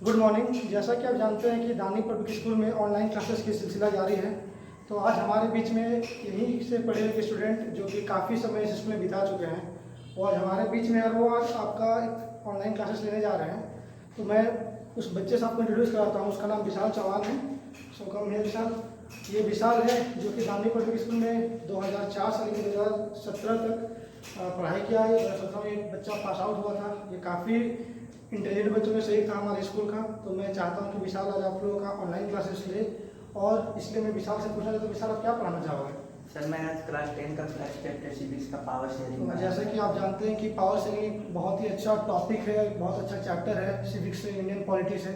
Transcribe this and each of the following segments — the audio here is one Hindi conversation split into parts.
Good morning. जैसा कि आप जानते हैं कि दानी पब्लिक स्कूल में ऑनलाइन क्लासेस की सिलसिला जारी है। तो आज हमारे बीच में यहीं से पढ़े लिखे स्टूडेंट जो कि काफ़ी समय इस स्कूल में बिता चुके हैं वो आज हमारे बीच में और वो आज आपका एक ऑनलाइन क्लासेस लेने जा रहे हैं। तो मैं उस बच्चे से आपको इंट्रोड्यूस कराता हूँ। उसका नाम विशाल चौहान है। सो कम है विशाल। ये विशाल है जो कि दानी पब्लिक स्कूल में 2004 से लेकर 2017 तक पढ़ाई किया है। 2017 में एक बच्चा पास आउट हुआ था। ये काफ़ी इंटेलिजेंट बच्चों में से एक था हमारे स्कूल का। तो मैं चाहता हूँ कि विशाल आज आप लोगों का ऑनलाइन क्लासेस ले, और इसलिए मैं विशाल से पूछना चाहता हूँ, विशाल आप क्या पढ़ाना चाहोगे? सर मैं आज क्लास 10 का क्लास चैप्टर सिविक्स का पावर शेयरिंग तो जैसे कि आप जानते हैं कि पावर शेयरिंग बहुत ही अच्छा टॉपिक है, बहुत अच्छा चैप्टर है सिविक्स से, इंडियन पॉलिटी से।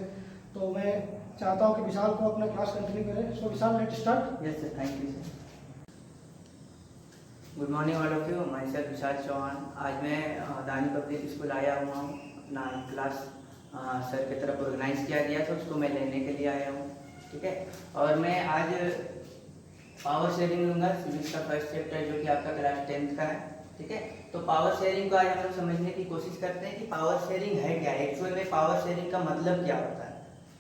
तो मैं चाहता हूँ कि विशाल को अपना क्लास कंटिन्यू करें। So Vishal, let start. Yes sir, thank you sir. Good morning all of you, myself Vishal Chauhan. आज मैं दानी पब्लिक स्कूल आया हुआ हूँ। अपना क्लास सर की तरफ ऑर्गेनाइज किया गया था, उसको मैं लेने के लिए आया हूँ। ठीक है, और मैं आज पावर शेयरिंग लूँगा सिविक्स का फर्स्ट चैप्टर जो कि आपका क्लास 10th का है। ठीक है, तो पावर शेयरिंग को आज हम लोग समझने की कोशिश करते हैं कि पावर शेयरिंग है क्या, एक्चुअल में पावर शेयरिंग का मतलब क्या होता है।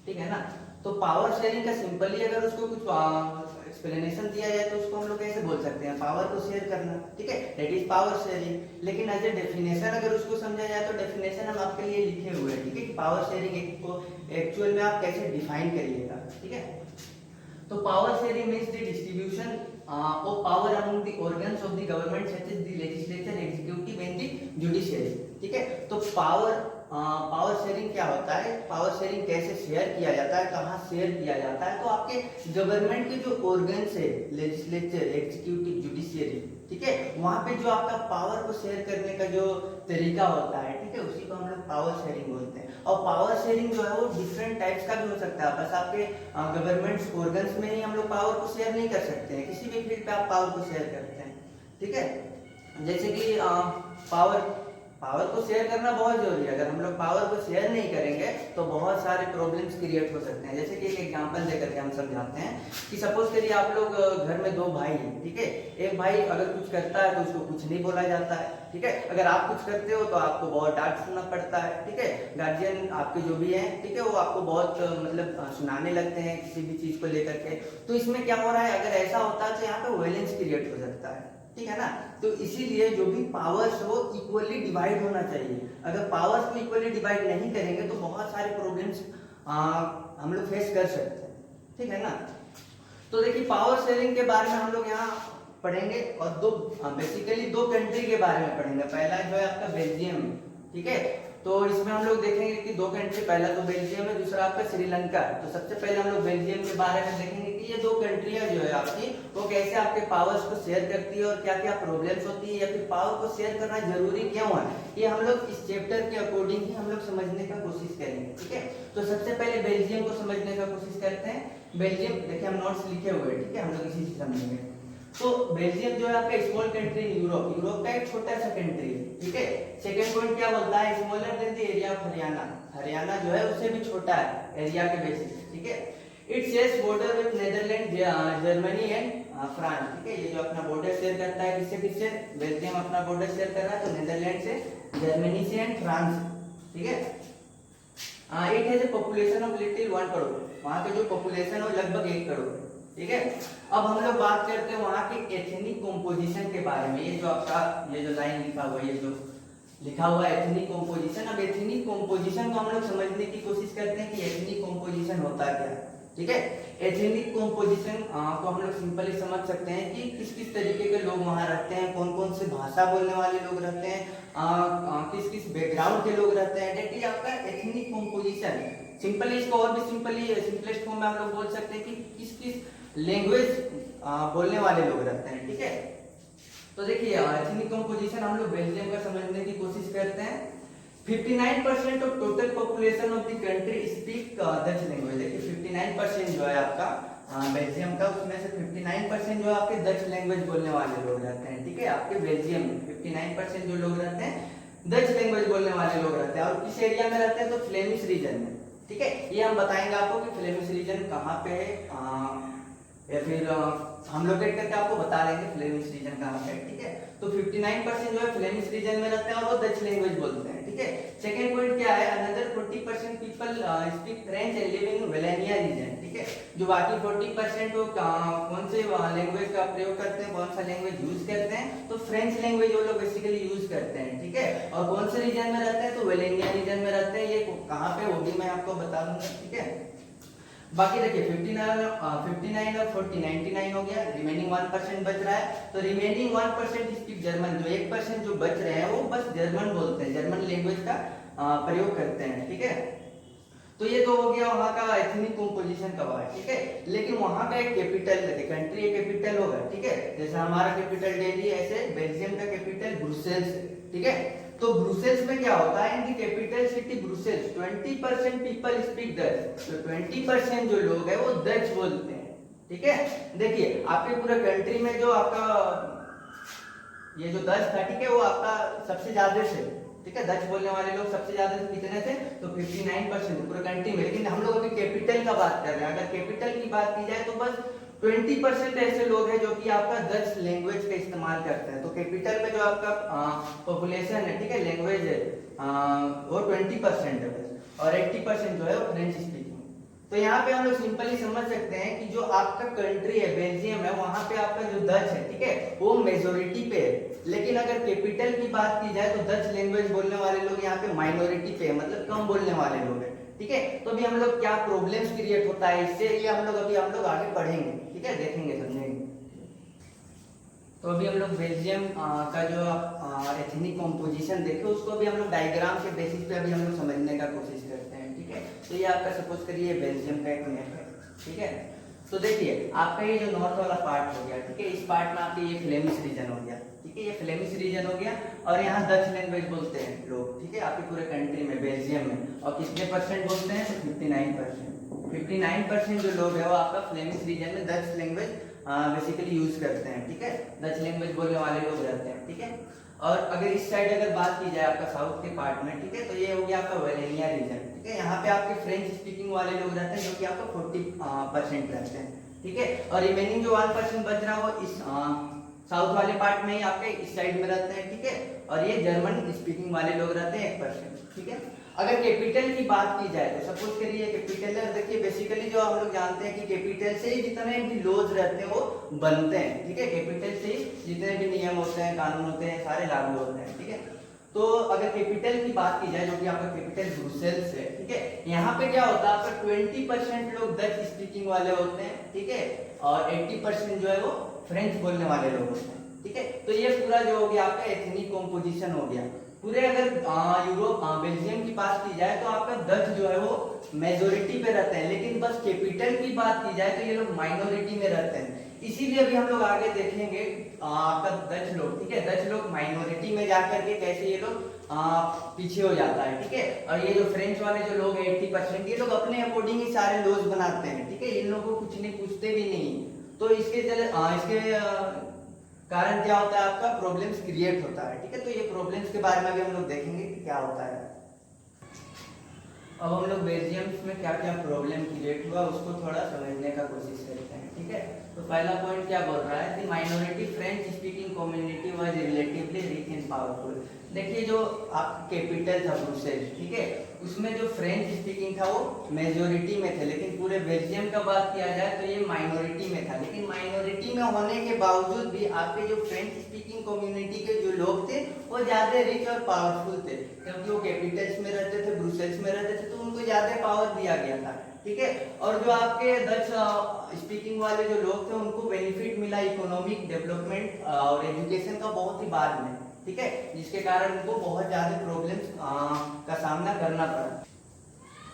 ठीक है ना। तो पावर शेयरिंग का सिंपली अगर उसको कुछ एक्सप्लेनेशन दिया जाए तो उसको हम लोग कैसे बोल सकते हैं, पावर को शेयर करना। ठीक है, दैट इज पावर शेयरिंग। लेकिन एज ए डेफिनेशन अगर उसको समझा जाए तो डेफिनेशन हम आपके लिए लिखे हुए हैं। ठीक है, पावर शेयरिंग को एक्चुअल में आप कैसे डिफाइन करिएगा। ठीक है, तो power sharing means the distribution of power among the organs of the government such as the legislature, executive and the judiciary। ठीक है, तो पावर शेयरिंग क्या होता है, पावर शेयरिंग कैसे शेयर किया जाता है, कहाँ शेयर किया जाता है। तो आपके गवर्नमेंट के जो ऑर्गन्स है, लेजिस्लेचर, एग्जीक्यूटिव, जुडिशियरी, ठीक है, वहाँ पे जो आपका पावर को शेयर करने का जो तरीका होता है, ठीक है, उसी को हम लोग पावर शेयरिंग बोलते हैं। और पावर शेयरिंग जो है वो डिफरेंट टाइप्स का भी हो सकता है। बस आपके गवर्नमेंट ऑर्गन्स में ही हम लोग पावर को शेयर नहीं कर सकते हैं, किसी भी फील्ड पे आप पावर को शेयर करते हैं। ठीक है, जैसे कि पावर को शेयर करना बहुत जरूरी है। अगर हम लोग पावर को शेयर नहीं करेंगे तो बहुत सारे प्रॉब्लम्स क्रिएट हो सकते हैं। जैसे कि एक एग्जांपल देकर के हम समझाते हैं कि सपोज करिए आप लोग घर में दो भाई हैं। ठीक है, एक भाई अगर कुछ करता है तो उसको कुछ नहीं बोला जाता है। ठीक है, अगर आप कुछ करते हो तो आपको बहुत डांट सुनना पड़ता है। ठीक है, गार्जियन आपके जो भी हैं, ठीक है, वो आपको बहुत मतलब सुनाने लगते हैं किसी भी चीज को लेकर के। तो इसमें क्या हो रहा है, अगर ऐसा होता है तो यहाँ पे वायलेंस क्रिएट हो सकता है। ठीक है ना। तो इसीलिए जो भी पावर्स हो इक्वली डिवाइड होना चाहिए। अगर पावर्स को इक्वली डिवाइड नहीं करेंगे तो बहुत सारे प्रॉब्लम्स हम लोग फेस कर सकते हैं। ठीक है ना। तो देखिए पावर शेयरिंग के बारे में हम लोग यहाँ पढ़ेंगे और बेसिकली दो कंट्री के बारे में पढ़ेंगे। पहला जो है आपका बेल्जियम। ठीक है, तो इसमें हम लोग देखेंगे कि दो कंट्री, पहला तो बेल्जियम है, दूसरा आपका श्रीलंका। तो सबसे पहले हम लोग बेल्जियम के बारे में देखेंगे कि ये दो कंट्रियां जो है आपकी वो कैसे आपके पावर्स को शेयर करती है और क्या क्या प्रॉब्लम्स होती है, या फिर पावर को शेयर करना जरूरी क्यों है, ये हम लोग इस चैप्टर के अकॉर्डिंग ही हम लोग समझने का कोशिश करेंगे। ठीक है, तो सबसे पहले बेल्जियम को समझने का कोशिश करते हैं। बेल्जियम देखिए हम नोट्स लिखे हुए हैं। ठीक है, हम लोग इसी से समझेंगे। तो बेल्जियम जो है आपका स्मॉल कंट्री इन यूरोप का एक छोटा सा कंट्री है। ठीक है, सेकंड पॉइंट क्या बोलता है, smaller than the area of Haryana. Haryana जो है उससे भी छोटा है एरिया के बेसिस। ठीक है, it shares border with Netherland, Germany and France. ठीक है, ये जो अपना बॉर्डर शेयर करता है किससे किससे, बेल्जियम अपना बॉर्डर शेयर कर रहा है तो नीदरलैंड से, जर्मनी से एंड फ्रांस। ठीक है, it has a population of little 1 crore. वहां के जो पॉपुलेशन है वो लगभग 1 करोड़ है। ठीक है, अब हम लोग बात करते हैं वहां की एथनिक कंपोजिशन के बारे में। ये जो आपका ये जो लाइन लिखा हुआ है, ये जो लिखा हुआ है एथनिक कंपोजिशन। अब एथनिक कंपोजिशन को हम लोग समझने की कोशिश करते हैं कि एथनिक कंपोजिशन होता क्या है। ठीक है, एथनिक कंपोजिशन को हम लोग सिंपली समझ सकते हैं कि किस किस तरीके के लोग वहां रहते हैं, कौन कौन से भाषा बोलने वाले लोग रहते हैं, किस किस बैकग्राउंड के लोग रहते हैं। डेट इज आपका एथनिक कंपोजिशन। सिंपली इसको और भी सिंपलेस्ट फॉर्म में हम लोग बोल सकते हैं कि किस किस लैंग्वेज बोलने वाले लोग रहते हैं। ठीक है, तो देखिए एथनिक कंपोजिशन हम लोग बेल्जियम का समझने की कोशिश करते हैं। 59% of total population of the country speak Dutch language. देखिए 59% जो है आपका बेल्जियम का, उसमें से 59% जो आपके डच लैंग्वेज बोलने वाले लोग रहते हैं। ठीक है, आपके बेल्जियम में 59% जो लोग रहते हैं डच लैंग्वेज बोलने वाले लोग रहते हैं। और किस एरिया में रहते हैं, तो फ्लेमिश रीजन में। ठीक है, ये हम बताएंगे आपको कि फ्लेमिश रीजन कहाँ पे है, या फिर हम लोकेट करके आपको बता देंगे फ्लेमिश रीजन कहाँ पे है। ठीक है, तो 59% जो है फ्लेमिश रीजन में रहते हैं और वो डच लैंग्वेज बोलते हैं। ठीक ठीक है। सेकंड पॉइंट क्या है, another 40% people speak French and live in Wallonia region, ठीक है। जो बाकी 40% वो कौन से लैंग्वेज का प्रयोग करते हैं, कौन सा लैंग्वेज यूज करते हैं, तो फ्रेंच लैंग्वेज वो लोग बेसिकली यूज करते हैं, ठीक है। और कौन से रीजन में रहते हैं, तो वेलेनिया रीजन में रहते हैं। ये कहाँ पे, वो भी मैं आपको बता दूंगा, ठीक है। बाकी देखिए 59 और 40 99 हो गया, रिमेनिंग 1% बच रहा है। तो रिमेनिंग 1% स्पीक जर्मन, जो 1% जो बच रहे हैं वो बस जर्मन बोलते हैं, जर्मन लैंग्वेज का प्रयोग करते हैं, ठीक है। तो ये तो हो गया वहाँ का एथनिक कंपोजिशन का बात, ठीक है। लेकिन वहाँ का एक कैपिटल, कंट्री एक कैपिटल होगा, ठीक है। जैसे हमारा कैपिटल दिल्ली, ऐसे बेल्जियम का कैपिटल ब्रुसेल्स, ठीक है। तो ब्रुसेल्स में क्या होता है, in the capital city Brussels 20% people speak Dutch, तो 20% जो लोग है वो डच बोलते हैं, ठीक है। देखिए आपके पूरे कंट्री में जो आपका ये जो डच था, ठीक है, वो आपका सबसे ज्यादा से, ठीक है, डच बोलने वाले लोग सबसे ज्यादा से कितने थे, तो 59% पूरे कंट्री में। लेकिन हम लोग अभी कैपिटल का बात कर रहे हैं, अगर कैपिटल की बात की जाए तो बस 20% ऐसे लोग हैं जो कि आपका डच लैंग्वेज का इस्तेमाल करते हैं। तो कैपिटल में जो आपका पॉपुलेशन है, ठीक है, लैंग्वेज है वो 20% है बस, और 80% जो है वो फ्रेंच स्पीकिंग। तो यहाँ पे हम लोग सिंपली समझ सकते हैं कि जो आपका कंट्री है बेल्जियम है, वहां पे आपका जो डच है, ठीक है, वो मेजोरिटी पे है। लेकिन अगर कैपिटल की बात की जाए तो डच लैंग्वेज बोलने वाले लोग यहाँ पे माइनॉरिटी पे है, मतलब कम बोलने वाले लोग हैं, ठीक है। तो अभी हम लोग क्या प्रॉब्लम्स क्रिएट होता है इससे, ये हम लोग आगे पढ़ेंगे, ठीक है, देखेंगे, समझेंगे। तो अभी हम लोग बेल्जियम का जो एथनिक कंपोजिशन देखे, उसको अभी हम लोग डायग्राम के बेसिस पे अभी हम लोग समझने का कोशिश करते हैं, ठीक है। तो ये आपका सपोज करिए बेल्जियम का एक मैप है, ठीक है। तो देखिए आपका ये जो नॉर्थ वाला पार्ट हो गया, ठीक है, इस पार्ट में आपके ये फ्लेमिश रीजन हो गया, ठीक है, ये फ्लेमिश रीजन हो गया। और यहाँ डच लैंग्वेज बोलते हैं लोग, ठीक है, आपके पूरे कंट्री में बेल्जियम में। और कितने परसेंट बोलते हैं, तो 59%। 59% जो लोग है वो आपका फ्लेमिश रीजन में डच लैंग्वेज बेसिकली यूज करते हैं, ठीक है, डच लैंग्वेज बोलने वाले लोग रहते हैं, ठीक है। और अगर इस साइड अगर बात की जाए आपका साउथ के पार्ट में, ठीक है, तो ये हो गया आपका वेलेनिया रीजन, ठीक है। यहाँ पे आपके फ्रेंच स्पीकिंग वाले लोग रहते हैं जो कि आपका 40% रहते हैं, ठीक है। और रिमेनिंग जो 1% बच रहा है वो इस साउथ वाले पार्ट में ही आपके इस साइड में रहते हैं, ठीक है। और ये जर्मन स्पीकिंग वाले लोग रहते हैं 1%, ठीक है। अगर कैपिटल की बात की जाए तो सपोज करिए कैपिटल है, देखिए बेसिकली जो हम लोग जानते हैं कि कैपिटल से ही जितने भी लॉज रहते हैं वो बनते हैं, ठीक है। कैपिटल से ही जितने भी नियम होते हैं, कानून होते हैं, सारे लागू होते हैं, ठीक है। तो अगर कैपिटल की बात की जाए जो कि आपका कैपिटल ब्रुसेल्स है, ठीक है, यहाँ पे क्या होता है आपका 20% लोग डच स्पीकिंग वाले होते हैं, ठीक है, और 80% जो है वो फ्रेंच बोलने वाले लोग होते हैं, ठीक है। तो ये पूरा जो हो गया आपका एथनिक कंपोजिशन हो गया पूरे। अगर यूरोप बेल्जियम की बात की जाए तो आपका डच जो है वो मेजोरिटी पे रहते हैं, लेकिन बस कैपिटल की बात की जाए तो ये लोग माइनॉरिटी में रहते हैं। इसीलिए अभी हम लोग आगे देखेंगे आपका डच लोग, ठीक है, डच लोग माइनॉरिटी में जाकर के कैसे ये लोग पीछे हो जाता है, ठीक है। और ये जो फ्रेंच वाले जो लोग 80%, ये लोग अपने अकॉर्डिंग ही सारे लॉज बनाते हैं, ठीक है, इन लोगों को कुछ नहीं पूछते भी नहीं। तो इसके कारण क्या होता है, आपका प्रॉब्लम्स क्रिएट होता है, ठीक है। तो ये प्रॉब्लम्स के बारे में भी हम लोग देखेंगे कि क्या होता है। अब हम लोग बेल्जियम में क्या क्या प्रॉब्लम क्रिएट हुआ उसको थोड़ा समझने का कोशिश करते हैं, ठीक है। तो पहला पॉइंट क्या बोल रहा है, the minority French speaking community was relatively rich and powerful. देखिए जो आप कैपिटल था ब्रुसेल्स, ठीक है, उसमें जो फ्रेंच स्पीकिंग था वो मेजोरिटी में थे, लेकिन पूरे बेल्जियम का बात किया जाए तो ये माइनॉरिटी में था। लेकिन माइनॉरिटी में होने के बावजूद भी आपके जो फ्रेंच स्पीकिंग कम्युनिटी के जो लोग थे वो ज्यादा रिच और पावरफुल थे, क्योंकि वो कैपिटल्स में रहते थे, ब्रुसेल्स में रहते थे, तो उनको ज्यादा पावर दिया गया था, ठीक है। और जो आपके डच स्पीकिंग वाले जो लोग थे उनको बेनिफिट मिला इकोनॉमिक डेवलपमेंट और एजुकेशन का बहुत ही बाद में, ठीक है, जिसके कारण उनको बहुत ज्यादा प्रॉब्लम्स का सामना करना पड़ा।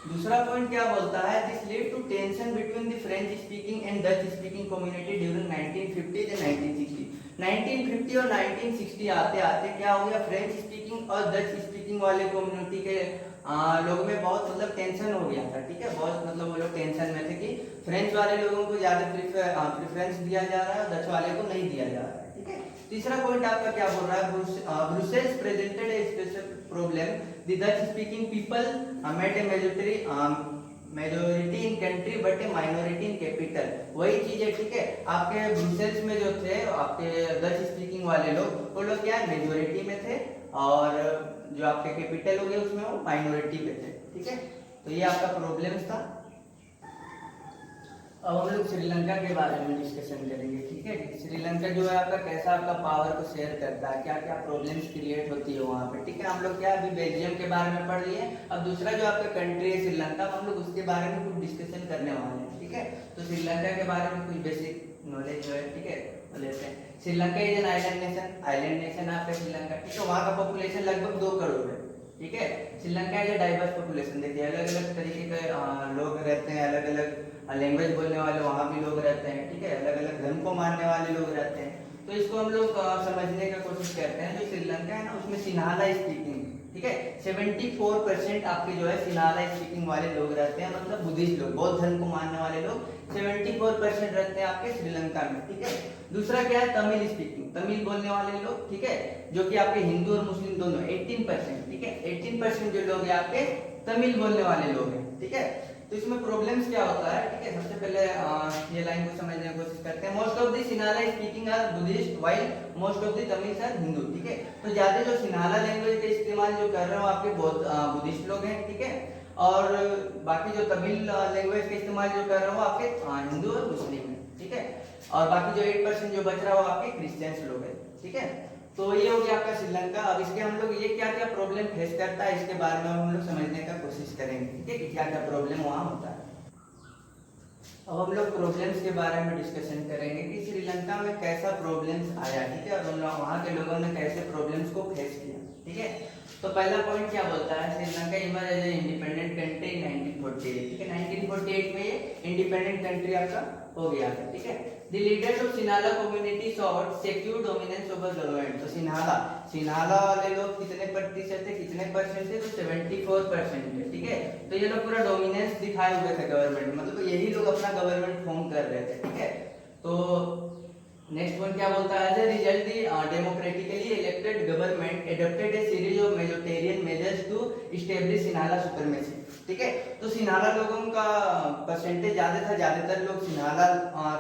दूसरा पॉइंट क्या बोलता है, this lead to tension between the French speaking and Dutch speaking community during 1950 and 1960। 1950 और 1960 आते आते क्या हो गया, फ्रेंच स्पीकिंग और डच स्पीकिंग वाले कम्युनिटी के लोगों में बहुत मतलब टेंशन हो गया था, ठीक है। बहुत मतलब वो लोग टेंशन में थे कि फ्रेंच वाले लोगों को ज्यादा प्रेफरेंस दिया जा रहा है और डच वाले को नहीं दिया जा रहा है, ठीक है। तीसरा पॉइंट आपका क्या बोल रहा है, Brussels presented A special problem, the Dutch speaking people made a majority in country but A minority in capital. वही चीज है, ठीक है, आपके ब्रुसेल्स में जो थे आपके डच स्पीकिंग वाले लोग वो लोग क्या मेजोरिटी में थे और जो आपके कैपिटल हो गए उसमें वो माइनॉरिटी पे थे, ठीक है। तो ये आपका प्रॉब्लम्स था। अब हम लोग श्रीलंका के बारे में डिस्कशन करेंगे, ठीक है। श्रीलंका जो है आपका कैसा आपका पावर को शेयर करता है, क्या क्या प्रॉब्लम्स क्रिएट होती है वहाँ पे, ठीक है। हम लोग क्या अभी बेल्जियम के बारे में पढ़ लिए। अब दूसरा जो आपका कंट्री है श्रीलंका, हम लोग उसके बारे में कुछ डिस्कशन करने वाले हैं, ठीक है। तो श्रीलंका के बारे में कुछ बेसिक नॉलेज जो है, ठीक है, वो लेते हैं। Sri Lanka is an island nation आपका श्रीलंका, ठीक है। वहाँ का पॉपुलेशन लगभग 2 करोड़ है, ठीक है। श्रीलंका इज डाइवर्स पॉपुलेशन, देखिए अलग अलग तरीके के लोग रहते हैं, अलग अलग लैंग्वेज बोलने वाले वहाँ भी लोग रहते हैं, ठीक है। अलग अलग धर्म को मानने वाले लोग रहते हैं। तो इसको हम लोग समझने का कोशिश करते हैं। जो श्रीलंका है ना उसमें सिन्हाला स्पीकिंग, ठीक है, 74% आपके जो है सिन्हाला स्पीकिंग वाले लोग रहते हैं, मतलब बुद्धिस्ट लोग, बौद्ध धर्म को मानने वाले लोग 74% रहते हैं आपके श्रीलंका में, ठीक है। दूसरा क्या है, तमिल स्पीकिंग, तमिल बोलने वाले लोग, ठीक है, जो कि आपके हिंदू और मुस्लिम दोनों 18%, ठीक है। 18% जो लोग हैं आपके तमिल बोलने वाले लोग हैं, ठीक है। तो इसमें प्रॉब्लम्स क्या होता है, ठीक है। सबसे पहले ये लाइन को समझने की कोशिश करते हैं। Most of the Sinhala speaking are Buddhist while most of the Tamils are Hindu, ठीक है। तो ज्यादा जो सिन्हाला लैंग्वेज का इस्तेमाल जो कर रहे हो आपके बहुत बुद्धिस्ट लोग हैं, ठीक है। और बाकी जो तमिल लैंग्वेज का इस्तेमाल जो कर रहे हो आपके हिंदू और मुस्लिम है, ठीक है। और बाकी जो 8% जो बच रहा हो आपके क्रिश्चियंस लोग हैं, ठीक है। तो ये हो गया आपका श्रीलंका। अब इसके हम लोग ये क्या क्या प्रॉब्लम फेस करता है इसके बारे में हम लोग समझने का कोशिश करेंगे, ठीक है, कि क्या क्या प्रॉब्लम वहाँ होता है। अब हम लोग प्रॉब्लम्स के बारे में डिस्कशन करेंगे कि श्रीलंका में कैसा प्रॉब्लम्स आया, ठीक है, और वहाँ के लोगों ने कैसे प्रॉब्लम्स को फेस किया, ठीक है। तो पहला पॉइंट क्या बोलता है, Sri Lanka emerge as a independent country in 1948, ठीक है। 1948 में ये इंडिपेंडेंट कंट्री आपका हो गया था, ठीक है। The leaders of Sinhala community sought secure dominance over government। तो सिन्हाला वाले लोग कितने प्रतिशत थे, कितने परसेंट थे, तो 74% थे, ठीक है। तो ये लोग पूरा डोमिनेंस दिखाए हुए थे गवर्नमेंट, मतलब यही लोग अपना गवर्नमेंट फॉर्म कर रहे थे, ठीक है। तो नेक्स्ट पॉइंट क्या बोलता है, as a result the democratically elected government adopted a series of majoritarian measures to establish Sinhala supremacy, ठीक है। तो सिन्हाला लोगों का परसेंटेज ज्यादा था, ज्यादातर लोग सिन्हाला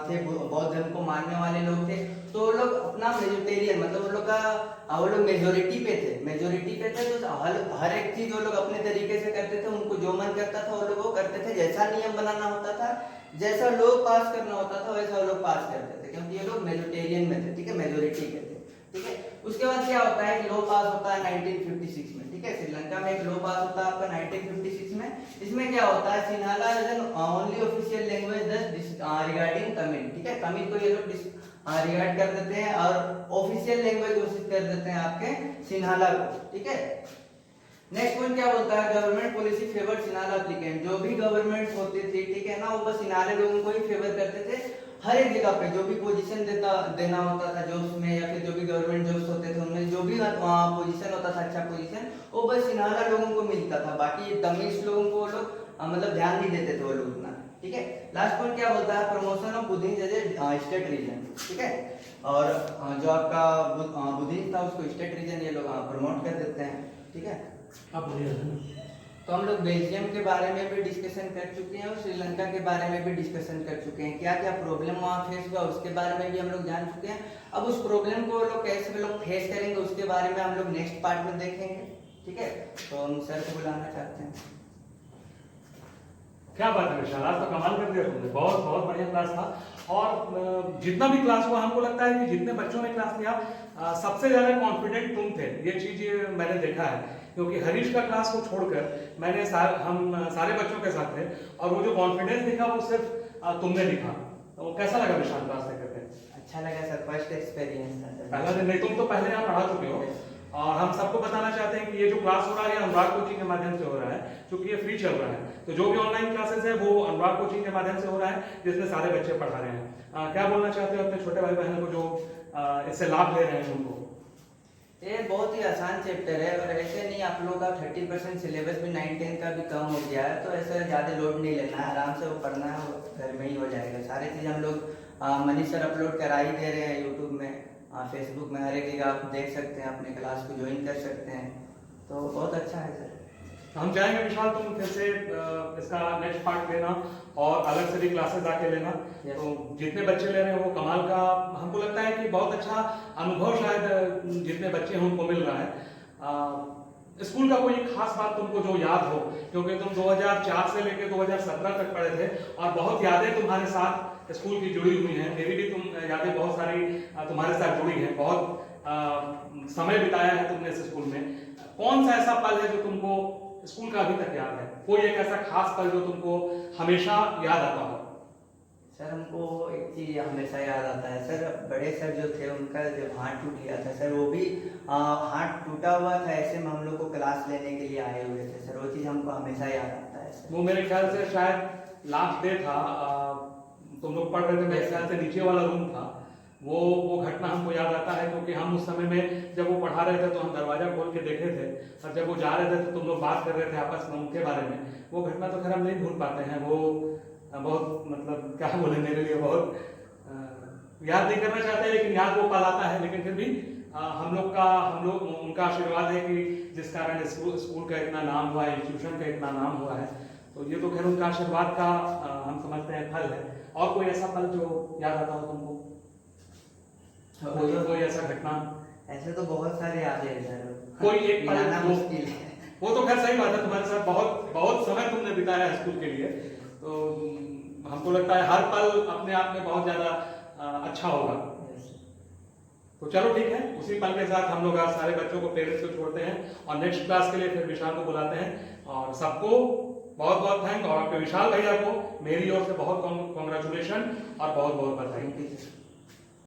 थे, बौद्ध धर्म को मानने वाले लोग थे। तो वो लोग अपना मेजोरिटेरियन मतलब वो लोग मेजोरिटी पे थे। तो हर एक चीज वो लोग अपने तरीके से करते थे, उनको जो मन करता था वो लोग वो करते थे। जैसा नियम बनाना होता था, जैसा लोग पास करना होता था वैसा वो लोग पास करते थे, क्योंकि ये लोग मेजोरिटेरियन में थे, ठीक है, मेजोरिटी के थे, ठीक है। उसके बाद क्या होता है कि लॉ पास होता है 1956 में, ठीक है। श्रीलंका में एक लॉ पास होता है आपका 1956 में। इसमें क्या होता है, Sinhala is an only official language regarding Tamil, ठीक है। तमिल को ये लोग रिगार्ड कर देते हैं और ऑफिशियल लैंग्वेज घोषित कर देते हैं आपके सिन्हाला को, ठीक है। नेक्स्ट पॉइंट क्या बोलता है, government policy favour Sinhala applicant. जो भी गवर्नमेंट होती थी, ठीक है ना, वो बस सिन्हाले लोगों को ही फेवर करते थे। हर एक जगह पे जो भी पोजीशन देना होता था जॉब्स में, या फिर जो भी गवर्नमेंट जॉब्स होते थे उनमें जो भी पोजीशन होता था, अच्छा पोजीशन, वो बस सिन्हाला लोगों को मिलता था। बाकी तमिल लोगों को लोग मतलब ध्यान नहीं देते थे वो लोग उतना, ठीक है। लास्ट पॉइंट क्या बोलता है, promotion of Buddhism as a state religion, ठीक है। और जो आपका बुद्धिज्म था उसको स्टेट रीजन ये लोग प्रमोट कर देते हैं, ठीक है। तो हम लोग बेल्जियम के बारे में भी डिस्कशन कर चुके हैं और श्रीलंका के बारे में भी डिस्कशन कर चुके हैं। क्या क्या प्रॉब्लम वहाँ फेस हुआ उसके बारे में भी हम लोग जान चुके हैं। अब उस प्रॉब्लम को लोग कैसे लोग फेस करेंगे उसके बारे में हम लोग नेक्स्ट पार्ट में देखेंगे, ठीक है। तो हम सर को बुलाना चाहते हैं। क्या बात है विशाल, आज तो कमाल कर दिया तुमने, बहुत बहुत बढ़िया क्लास था। और जितना भी क्लास हुआ हमको लगता है कि जितने बच्चों ने क्लास लिया सबसे ज्यादा कॉन्फिडेंट तुम थे, ये चीज मैंने देखा है। क्योंकि हरीश का क्लास को छोड़कर हम सारे बच्चों के साथ थे और वो जो कॉन्फिडेंस दिखा वो सिर्फ तुमने दिखा। तो कैसा लगा विशाल क्लास लेकर के? अच्छा लगा सर, फर्स्ट एक्सपीरियंस था। पहला दिन नहीं, तुम तो पहले यहाँ पढ़ा चुके हो। और हम सबको बताना चाहते हैं कि ये जो क्लास हो रहा है अनुराग कोचिंग के माध्यम से हो रहा है, क्योंकि ये फ्री चल रहा है। तो जो भी ऑनलाइन क्लासेस है वो अनुराग कोचिंग के माध्यम से हो रहा है, जिसमें सारे बच्चे पढ़ा रहे हैं। क्या बोलना चाहते हो अपने छोटे भाई बहनों को जो इससे लाभ ले रहे हैं उनको? ये बहुत ही आसान चैप्टर है और ऐसे नहीं आप लोगों का 30% सिलेबस भी 9-10 का भी कम हो गया है, तो ऐसा ज़्यादा लोड नहीं लेना है, आराम से वो पढ़ना है, वो घर में ही हो जाएगा। सारी चीज़ हम लोग मनीष सर अपलोड करा ही दे रहे हैं यूट्यूब में, फेसबुक में, हर एक जगह आप देख सकते हैं, अपने क्लास को ज्वाइन कर सकते हैं। तो बहुत अच्छा है सर। हम चाहेंगे विशाल तुम फिर से इसका नेक्स्ट पार्ट लेना और अलग से भी क्लासेस आके लेना। Yes. तो जितने बच्चे ले रहे हैं वो कमाल का, हमको लगता है कि बहुत अच्छा अनुभव शायद जितने बच्चे हैं उनको मिल रहा है। स्कूल का कोई खास बात तुमको जो याद हो, क्योंकि तुम 2004 से लेकर 2017 तक पढ़े थे और बहुत यादें तुम्हारे साथ स्कूल की जुड़ी हुई हैं। मेरी भी तुम यादें बहुत सारी तुम्हारे साथ जुड़ी हैं। बहुत समय बिताया है तुमने इस स्कूल में। कौन सा ऐसा पल है जो तुमको स्कूल का अभी तक याद है? कोई एक ऐसा खास पल जो तुमको हमेशा याद आता हो? सर हमको एक चीज़ हमेशा याद आता है सर, बड़े सर जो थे उनका जब हाथ टूट गया था सर, वो भी हाथ टूटा हुआ था, ऐसे में हम लोग को क्लास लेने के लिए आए हुए थे सर। वो चीज़ हमको हमेशा याद आता है सर। वो मेरे ख्याल से शायद लास्ट डे था, तुम लोग पढ़ रहे थे, मेरे ख्याल से नीचे वाला रूम था। वो घटना हमको याद आता है, क्योंकि हम उस समय में जब वो पढ़ा रहे थे तो हम दरवाजा खोल के देखे थे, और जब वो जा रहे थे तो तुम लोग बात कर रहे थे आपस में उनके बारे में। वो घटना तो खैर हम नहीं भूल पाते हैं। वो बहुत मतलब क्या बोले, मेरे लिए बहुत याद नहीं करना चाहते, लेकिन याद वो पल आता है। लेकिन फिर भी हम लोग उनका आशीर्वाद है कि जिस कारण स्कूल का इतना नाम हुआ है, इंस्टीट्यूशन का इतना नाम हुआ है, तो ये तो खैर उनका आशीर्वाद का हम समझते हैं फल है। और कोई ऐसा पल जो याद आता हो तुमको? कोई ऐसा घटना? ऐसे तो बहुत सारे यादें हैं सर, कोई एक पल गिनाना जो, मुश्किल है। वो तो खैर सही बात है, तुम्हारे साथ बहुत समय तुमने बिताया है स्कूल के लिए, तो हमको लगता है हर पल अपने आप में बहुत ज्यादा अच्छा होगा। तो चलो ठीक है, उसी पल के साथ हम लोग आज सारे बच्चों को, पेरेंट्स को छोड़ते हैं और नेक्स्ट क्लास के लिए फिर विशाल को बुलाते हैं। और सबको बहुत बहुत थैंक, और आपके विशाल भैया को मेरी ओर से बहुत कॉन्ग्रेचुलेशन और बहुत बहुत बधाई।